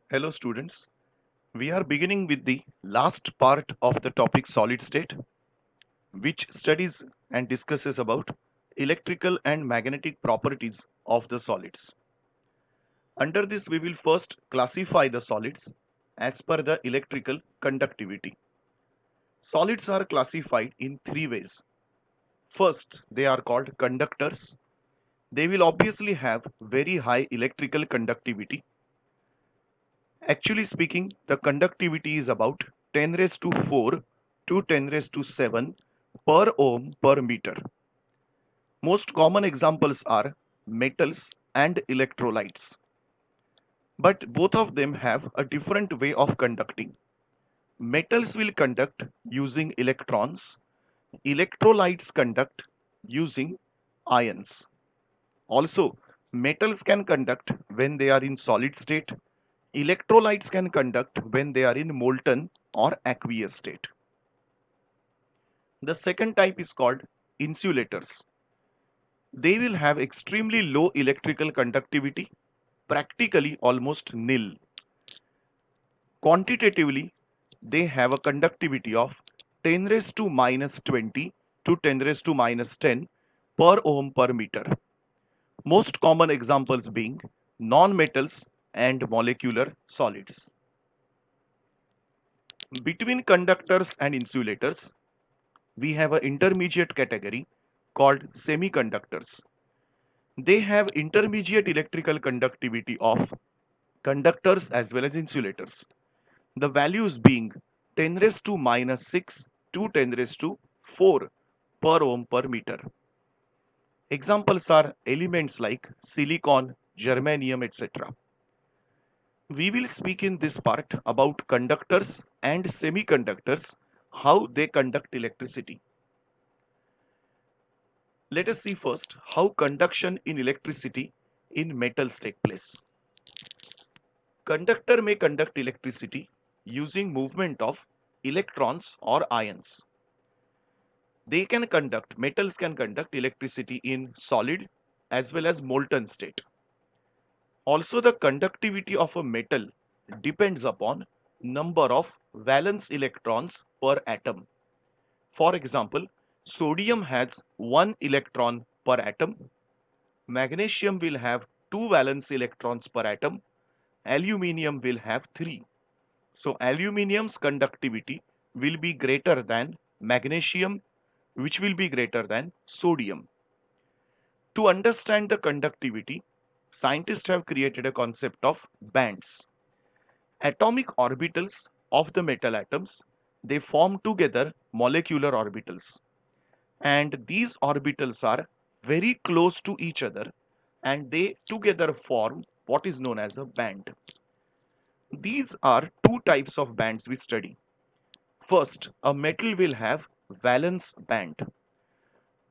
Hello students, we are beginning with the last part of the topic solid state, which studies and discusses about electrical and magnetic properties of the solids. Under this we will first classify the solids as per the electrical conductivity. Solids are classified in three ways. First, they are called conductors. They will obviously have very high electrical conductivity. Actually speaking, the conductivity is about 10 raised to 4 to 10 raised to 7 per ohm per meter. Most common examples are metals and electrolytes. But both of them have a different way of conducting. Metals will conduct using electrons, electrolytes conduct using ions. Also, metals can conduct when they are in solid state. Electrolytes can conduct when they are in molten or aqueous state. The second type is called insulators. They will have extremely low electrical conductivity, practically almost nil. Quantitatively, they have a conductivity of 10 raised to minus 20 to 10 raised to minus 10 per ohm per meter. Most common examples being non-metals and molecular solids. Between conductors and insulators, we have an intermediate category called semiconductors. They have intermediate electrical conductivity of conductors as well as insulators. The values being 10 raised to minus 6 to 10 raised to 4 per ohm per meter. Examples are elements like silicon, germanium, etc. We will speak in this part about conductors and semiconductors, how they conduct electricity. Let us see first how conduction in electricity in metals take place. Conductor may conduct electricity using movement of electrons or ions. Metals can conduct electricity in solid as well as molten state. Also, the conductivity of a metal depends upon number of valence electrons per atom. For example, sodium has 1 electron per atom, magnesium will have 2 valence electrons per atom, aluminium will have 3. So aluminium's conductivity will be greater than magnesium, which will be greater than sodium. To understand the conductivity, scientists have created a concept of bands. Atomic orbitals of the metal atoms, they form together molecular orbitals. And these orbitals are very close to each other and they together form what is known as a band. These are two types of bands we study. First, a metal will have valence band.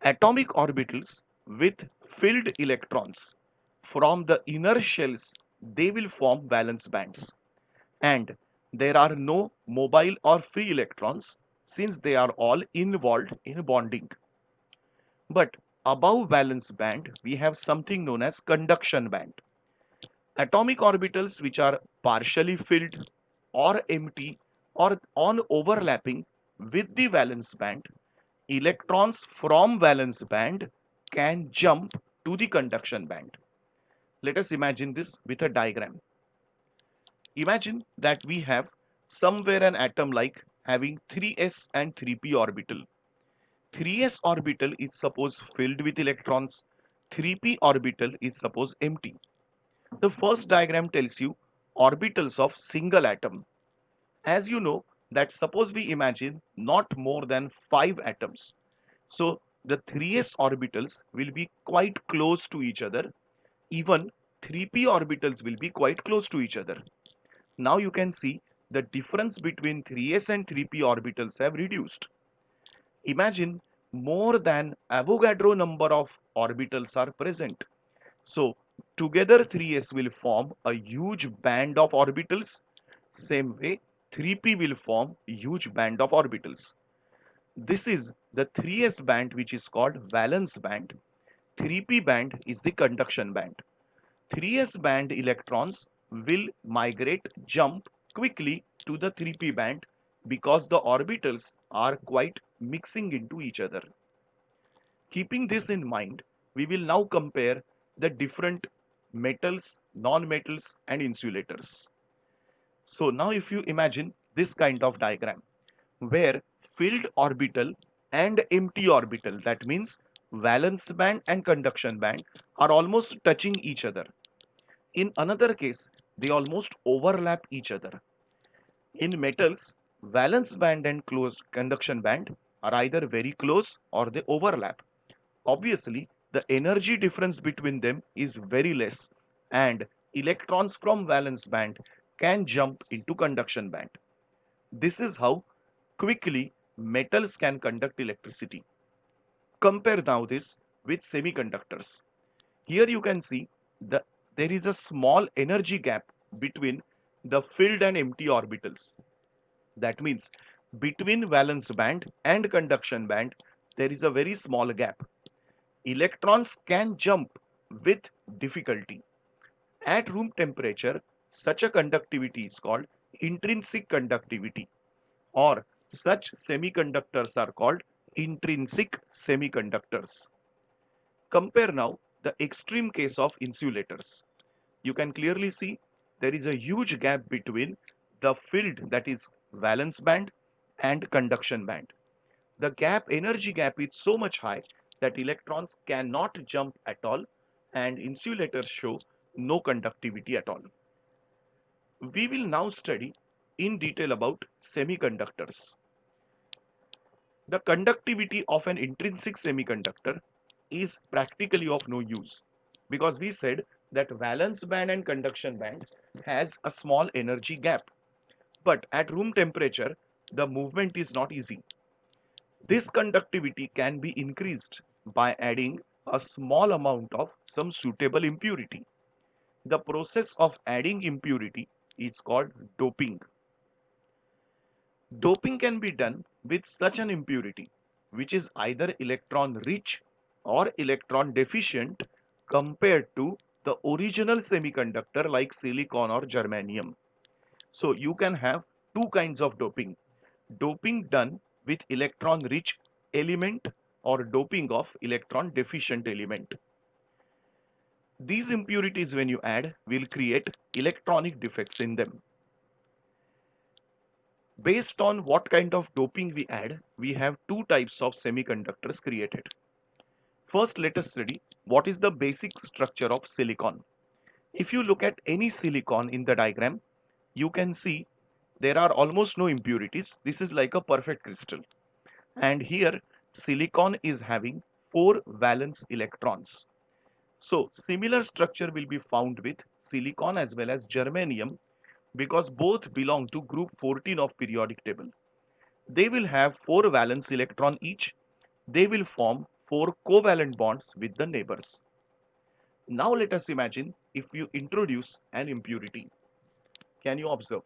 Atomic orbitals with filled electrons from the inner shells, they will form valence bands. And there are no mobile or free electrons since they are all involved in bonding. But above valence band, we have something known as conduction band. Atomic orbitals which are partially filled or empty or on overlapping with the valence band, electrons from valence band can jump to the conduction band. Let us imagine this with a diagram. Imagine that we have somewhere an atom like having 3s and 3p orbital. 3s orbital is suppose filled with electrons, 3p orbital is suppose empty. The first diagram tells you orbitals of single atom. As you know that suppose we imagine not more than 5 atoms. So the 3s orbitals will be quite close to each other. Even 3p orbitals will be quite close to each other. Now you can see the difference between 3s and 3p orbitals have reduced. Imagine more than Avogadro number of orbitals are present. So together 3s will form a huge band of orbitals. Same way 3p will form a huge band of orbitals. This is the 3s band which is called valence band. 3p band is the conduction band. 3s band electrons will jump quickly to the 3p band because the orbitals are quite mixing into each other. Keeping this in mind, we will now compare the different metals, non-metals and insulators. So now if you imagine this kind of diagram where filled orbital and empty orbital, that means valence band and conduction band, are almost touching each other. In another case, they almost overlap each other. In metals, valence band and closed conduction band are either very close or they overlap. Obviously, the energy difference between them is very less and electrons from valence band can jump into conduction band. This is how quickly metals can conduct electricity. Compare now this with semiconductors. Here you can see there is a small energy gap between the filled and empty orbitals. That means between valence band and conduction band, there is a very small gap. Electrons can jump with difficulty. At room temperature, such a conductivity is called intrinsic conductivity, or such semiconductors are called intrinsic semiconductors. Compare now the extreme case of insulators. You can clearly see there is a huge gap between the filled, that is valence band, and conduction band. The energy gap is so much high that electrons cannot jump at all and insulators show no conductivity at all. We will now study in detail about semiconductors. The conductivity of an intrinsic semiconductor is practically of no use because we said that valence band and conduction band has a small energy gap, but at room temperature the movement is not easy. This conductivity can be increased by adding a small amount of some suitable impurity. The process of adding impurity is called doping. Doping can be done with such an impurity which is either electron rich or electron deficient compared to the original semiconductor like silicon or germanium. So you can have two kinds of doping. Doping done with electron rich element or doping of electron deficient element. These impurities when you add will create electronic defects in them. Based on what kind of doping we add, we have two types of semiconductors created. First, let us study what is the basic structure of silicon. If you look at any silicon in the diagram, you can see there are almost no impurities. This is like a perfect crystal. And here silicon is having 4 valence electrons. So similar structure will be found with silicon as well as germanium because both belong to group 14 of periodic table. They will have 4 valence electron each. They will form 4 covalent bonds with the neighbors. Now let us imagine if you introduce an impurity. Can you observe?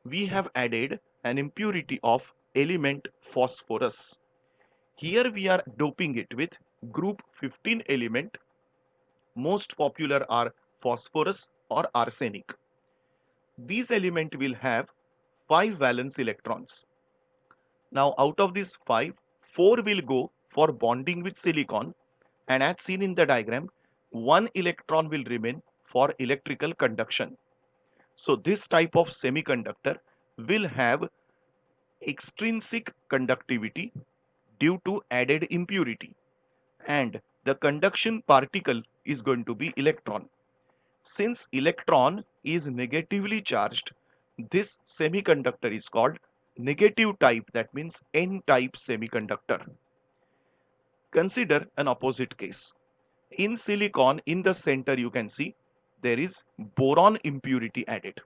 We have added an impurity of element phosphorus. Here we are doping it with group 15 element. Most popular are phosphorus or arsenic. These elements will have 5 valence electrons. Now out of these 5, 4 will go for bonding with silicon, and as seen in the diagram, 1 electron will remain for electrical conduction. So this type of semiconductor will have extrinsic conductivity due to added impurity, and the conduction particle is going to be electron. Since electron is negatively charged, this semiconductor is called negative type, that means N-type semiconductor. Consider an opposite case. In silicon, in the center you can see there is boron impurity added.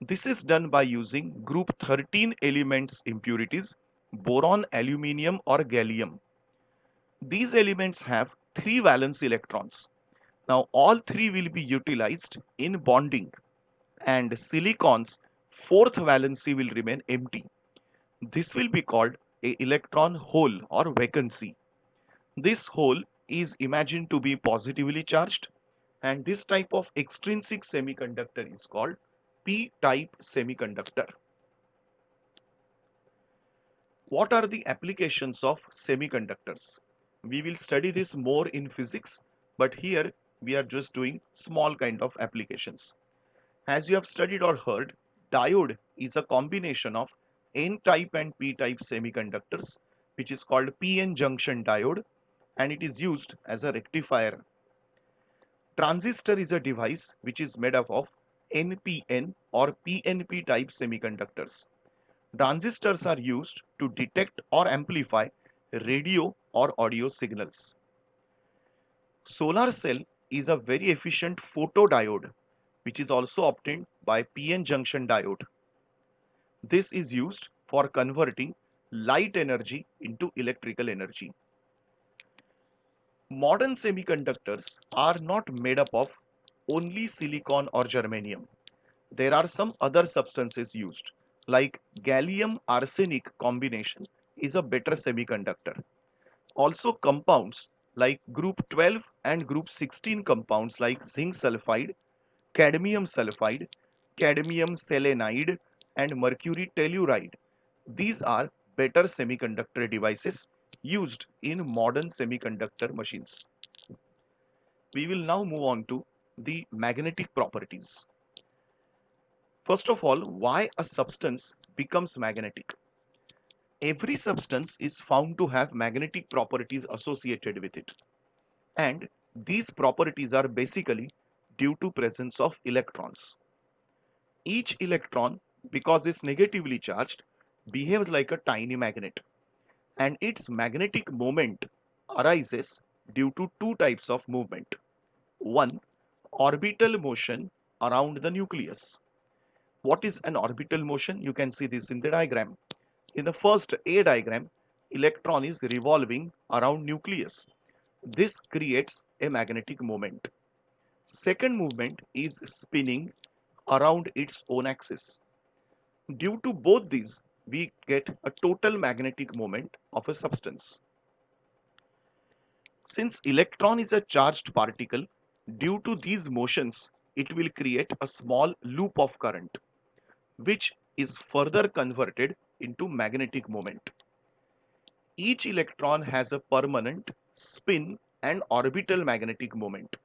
This is done by using group 13 elements impurities, boron, aluminium or gallium. These elements have 3 valence electrons. Now all 3 will be utilized in bonding and silicon's 4th valency will remain empty. This will be called a electron hole or vacancy. This hole is imagined to be positively charged And this type of extrinsic semiconductor is called p-type semiconductor. What are the applications of semiconductors? We will study this more in physics, but here we are just doing small kind of applications. As you have studied or heard, diode is a combination of n-type and p-type semiconductors, which is called p-n junction diode, and it is used as a rectifier. Transistor is a device which is made up of NPN or PNP type semiconductors. Transistors are used to detect or amplify radio or audio signals. Solar cell is a very efficient photodiode which is also obtained by PN junction diode. This is used for converting light energy into electrical energy. Modern semiconductors are not made up of only silicon or germanium. There are some other substances used, like gallium arsenic combination is a better semiconductor. Also compounds like group 12 and group 16 compounds like zinc sulfide, sulfide, cadmium selenide and mercury telluride. These are better semiconductor devices used in modern semiconductor machines. We will now move on to the magnetic properties. First of all, why a substance becomes magnetic? Every substance is found to have magnetic properties associated with it. And these properties are basically due to presence of electrons. Each electron, because it's negatively charged, behaves like a tiny magnet. And its magnetic moment arises due to two types of movement. One, orbital motion around the nucleus. What is an orbital motion? You can see this in the diagram. In the first A diagram, electron is revolving around nucleus. This creates a magnetic moment. Second movement is spinning around its own axis. Due to both these, we get a total magnetic moment of a substance. Since electron is a charged particle, due to these motions, it will create a small loop of current, which is further converted into magnetic moment. Each electron has a permanent spin and orbital magnetic moment.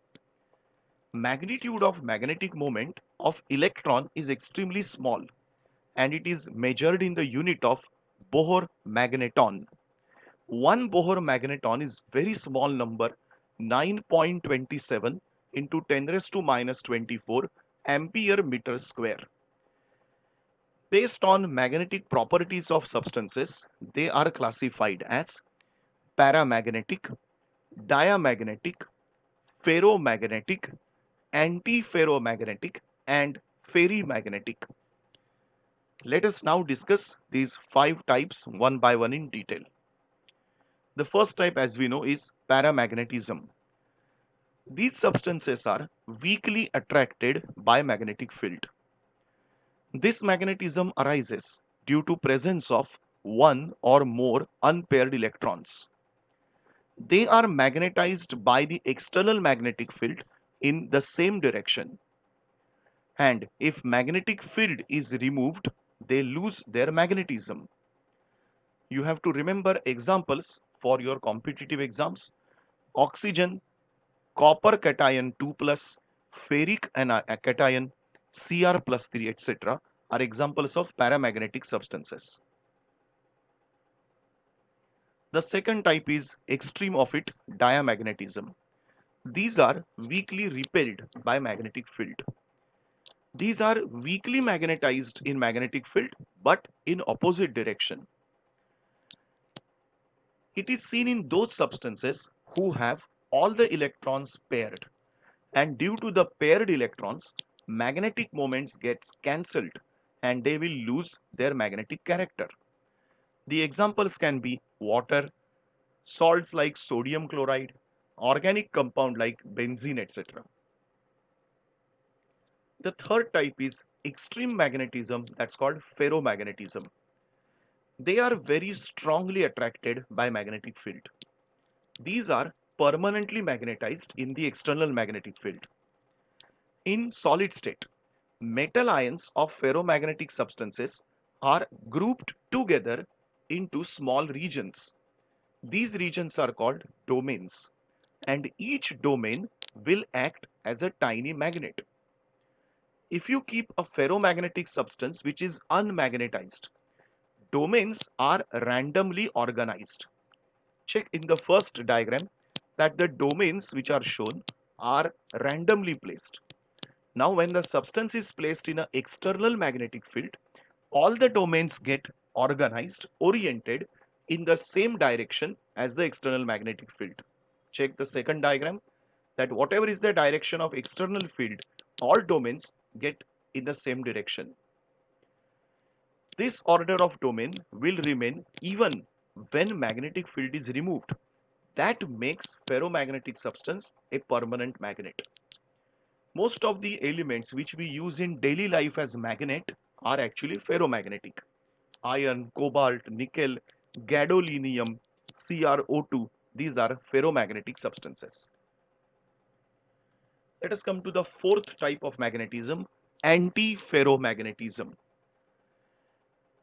Magnitude of magnetic moment of electron is extremely small and it is measured in the unit of Bohr magneton. One Bohr magneton is very small number 9.27 into 10 raised to minus 24 ampere meter square. Based on magnetic properties of substances, they are classified as paramagnetic, diamagnetic, ferromagnetic, antiferromagnetic, and ferrimagnetic. Let us now discuss these five types one by one in detail. The first type, as we know, is paramagnetism. These substances are weakly attracted by magnetic field. This magnetism arises due to presence of one or more unpaired electrons. They are magnetized by the external magnetic field in the same direction. And if magnetic field is removed, they lose their magnetism. You have to remember examples for your competitive exams. Oxygen, copper cation 2 plus, ferric cation, Cr plus 3, etc. are examples of paramagnetic substances. The second type is extreme of it, diamagnetism. These are weakly repelled by magnetic field. These are weakly magnetized in magnetic field but in opposite direction. It is seen in those substances who have all the electrons paired, and due to the paired electrons, magnetic moments gets cancelled and they will lose their magnetic character. The examples can be water, salts like sodium chloride, organic compound like benzene, etc. The third type is extreme magnetism, that's called ferromagnetism. They are very strongly attracted by magnetic field. These are permanently magnetized in the external magnetic field. In solid state, metal ions of ferromagnetic substances are grouped together into small regions. These regions are called domains, and each domain will act as a tiny magnet. If you keep a ferromagnetic substance which is unmagnetized, domains are randomly organized. Check in the first diagram that the domains which are shown are randomly placed. Now, when the substance is placed in an external magnetic field, all the domains get organized, oriented in the same direction as the external magnetic field. Check the second diagram that whatever is the direction of external field, all domains get in the same direction. This order of domain will remain even when magnetic field is removed. That makes ferromagnetic substance a permanent magnet. Most of the elements which we use in daily life as magnet are actually ferromagnetic. Iron, cobalt, nickel, gadolinium, CrO2, these are ferromagnetic substances. Let us come to the fourth type of magnetism, antiferromagnetism.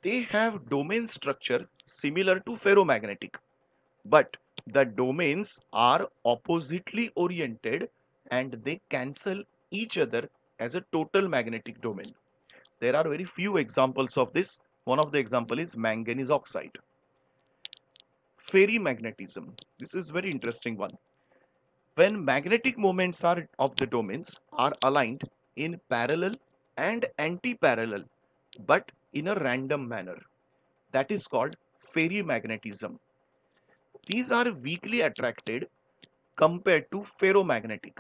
They have domain structure similar to ferromagnetic, but the domains are oppositely oriented and they cancel each other as a total magnetic domain. There are very few examples of this. One of the example is manganese oxide. Ferrimagnetism. This is very interesting one. When magnetic moments are of the domains are aligned in parallel and anti-parallel but in a random manner. That is called ferrimagnetism. These are weakly attracted compared to ferromagnetic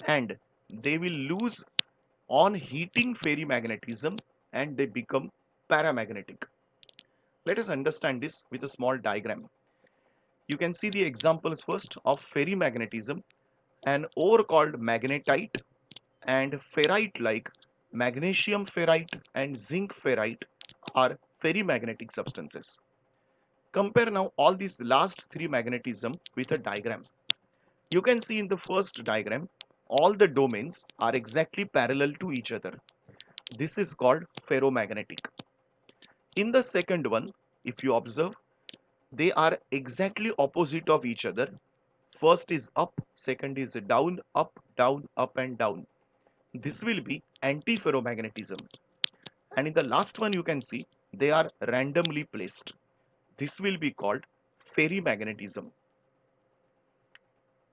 and they will lose on heating ferrimagnetism and they become paramagnetic. Let us understand this with a small diagram. You can see the examples first of ferrimagnetism. An ore called magnetite and ferrite like magnesium ferrite and zinc ferrite are ferrimagnetic substances. Compare now all these last three magnetism with a diagram. You can see in the first diagram all the domains are exactly parallel to each other. This is called ferromagnetic. In the second one, if you observe, they are exactly opposite of each other. First is up, second is down, up and down. This will be antiferromagnetism. And in the last one you can see they are randomly placed. This will be called ferrimagnetism.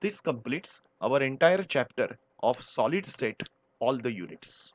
This completes our entire chapter of solid state, all the units.